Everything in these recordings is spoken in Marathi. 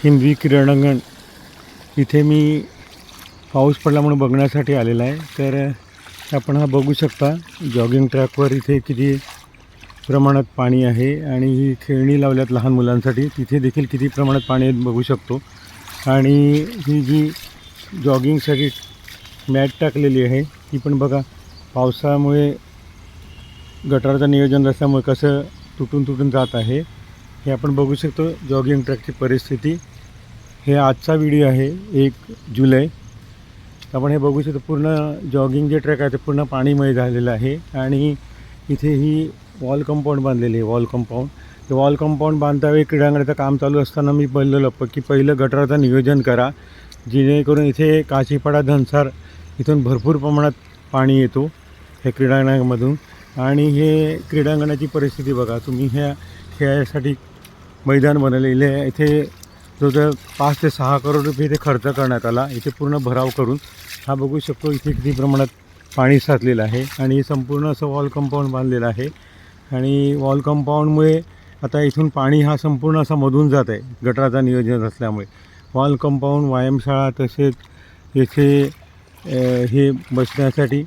हिंदवी क्रीडांगण इथे मी पाऊस पडला म्हणून बघण्यासाठी आलेला आहे। तर आपण हा बघू शकता जॉगिंग ट्रॅकवर इथे किती प्रमाणात पाणी आहे आणि ही खेळणी लावल्यात लहान मुलांसाठी, तिथे देखील किती प्रमाणात पाणी आहे बघू शकतो। आणि ही जी जॉगिंगसाठी मॅट टाकलेली आहे ती पण बघा, पावसामुळे गटाराचं नियोजन नसल्यामुळे कसं तुटून जात आहे हे आपण बघू शकतो। जॉगिंग ट्रॅकची परिस्थिती, हे आजचा व्हिडिओ आहे 1 जुलै। आपण हे बघू शकतो पूर्ण जॉगिंग जे ट्रॅक आहे ते पूर्ण पाणीमय झालेलं आहे। आणि इथे ही वॉल कंपाऊंड बांधलेली आहे, वॉल कंपाऊंड। ते वॉल कंपाऊंड बांधतावेळी क्रीडांगणाचं काम चालू असताना मी बोललेलो की पहिलं गटाराचं नियोजन करा, जेणेकरून इथे काशीपाडा धनसार इथून भरपूर प्रमाणात पाणी येतो हे क्रीडांगणामधून। आणि हे क्रीडांगणाची परिस्थिती बघा तुम्ही, ह्या खेळासाठी मैदान बनवलेले आहे। इथे जवळजवळ 5 ते 6 करोड रुपये इथे खर्च करण्यात आला, इथे पूर्ण भराव करून। हा बघू शकतो इथे किती प्रमाणात पाणी साचलेलं आहे आणि संपूर्ण असं वॉल कंपाऊंड बांधलेलं आहे। आणि वॉल कंपाऊंडमुळे आता इथून पाणी हा संपूर्ण असा मधून जात आहे गटाराचा नियोजन असल्यामुळे। वॉल कंपाऊंड, व्यायामशाळा, तसेच येथे हे बसण्यासाठी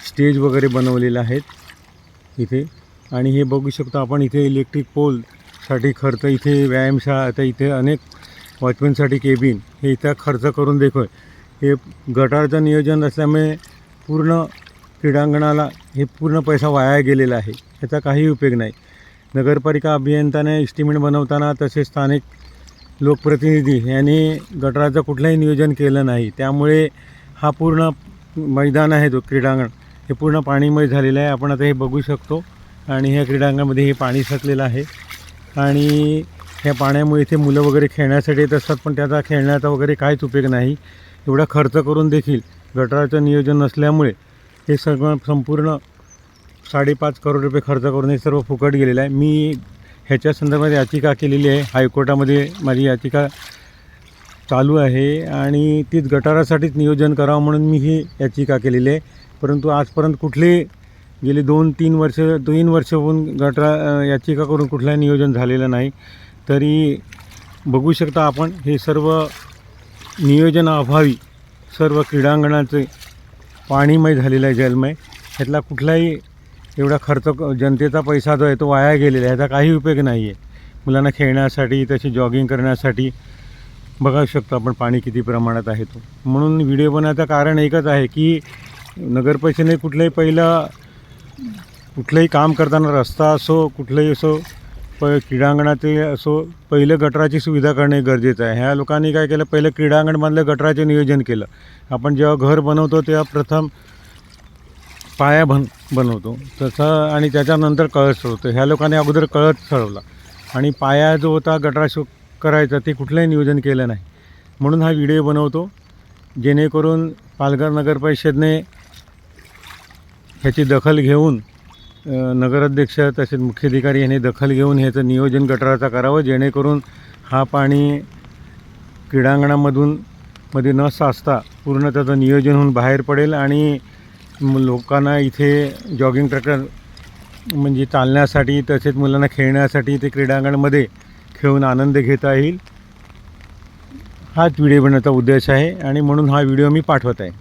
स्टेज वगैरे बनवलेले आहेत इथे। आणि हे बघू शकतो आपण इथे इलेक्ट्रिक पोलसाठी खर्च, इथे व्यायामशाळा, आता इथे अनेक वॉचमॅनसाठी केबिन हे इथं खर्च करून देखोय हे गटाराचं नियोजन असल्यामुळे पूर्ण क्रीडांगणाला हे पूर्ण पैसा वाया गेलेला आहे, याचा काही उपयोग नाही। नगरपालिका अभियंत्याने एस्टिमेट बनवताना तसेच स्थानिक लोकप्रतिनिधी यांनी गटाराचं कुठलंही नियोजन केलं नाही, त्यामुळे हा पूर्ण मैदान आहे तो क्रीडांगण हे पूर्ण पाणीमय झालेलं आहे। आपण आता हे बघू शकतो आणि ह्या क्रीडांगणामध्ये हे पाणी साचलेलं आहे आणि ह्या पाण्यामुळे इथे मुलं वगैरे खेळण्यासाठी येत असतात, पण त्याचा खेळण्याचा वगैरे काहीच उपयोग नाही। एवढा खर्च करून देखील गटाराचं नियोजन नसल्यामुळे हे सगळं संपूर्ण 5.5 करोड रुपये खर्च करून हे सर्व फुकट गेलेलं आहे। मी ह्याच्या संदर्भात याचिका केलेली आहे, हायकोर्टामध्ये माझी याचिका चालू आहे आणि तीच गटारासाठीच नियोजन करावं म्हणून मी ही याचिका केलेली आहे। परंतु आजपर्यंत कुठले गेले 2-3 वर्ष होऊन याचिका करून कुठलंही नियोजन झालेलं नाही। तरी बघू शकता आपण हे सर्व नियोजनाअभावी सर्व क्रीडांगणाचे पाणीमय झालेलं आहे, जलमय। ह्यातला कुठलाही एवढा खर्च, जनतेचा पैसा जो आहे तो वाया गेलेला आहे, ह्याचा काही उपयोग नाही आहे मुलांना खेळण्यासाठी, तशी जॉगिंग करण्यासाठी। बघू शकतो आपण पाणी किती प्रमाणात आहे तो। म्हणून व्हिडिओ बनवण्याचं कारण एकच आहे की नगरपरिषदेने कुठलंही काम करताना, रस्ता असो कुठलंही असो, क्रीडांगणाचे असो, पहिलं गटाराची सुविधा करणे गरजेचं आहे। ह्या लोकांनी काय केलं, पहिलं क्रीडांगण बांधलं, गटाराचे नियोजन केलं। आपण जेव्हा घर बनवतो तेव्हा प्रथम पाया बनवतो तसं, आणि त्याच्यानंतर कळस चढवतो। ह्या लोकांनी अगोदर कळस चढवला आणि पाया जो होता गटार करायचा ते कुठलंही नियोजन केलं नाही। म्हणून हा व्हिडिओ बनवतो, जेणेकरून पालघर नगरपरिषदेने ह्याची दखल घेऊन, नगराध्यक्ष तसेच मुख्याधिकारी यांनी दखल घेऊन ह्याचं नियोजन गटाराचं करावं, जेणेकरून हा पाणी क्रीडांगणामध्ये न साचता पूर्ण त्याचं नियोजन होऊन बाहेर पडेल आणि लोकांना इथे जॉगिंग ट्रॅक म्हणजे चालण्यासाठी तसेच मुलांना खेळण्यासाठी ते क्रीडांगणामध्ये खेळून आनंद घेता येईल, हाच व्हिडिओ बनवण्याचा उद्देश आहे आणि म्हणून हा व्हिडिओ मी पाठवत आहे।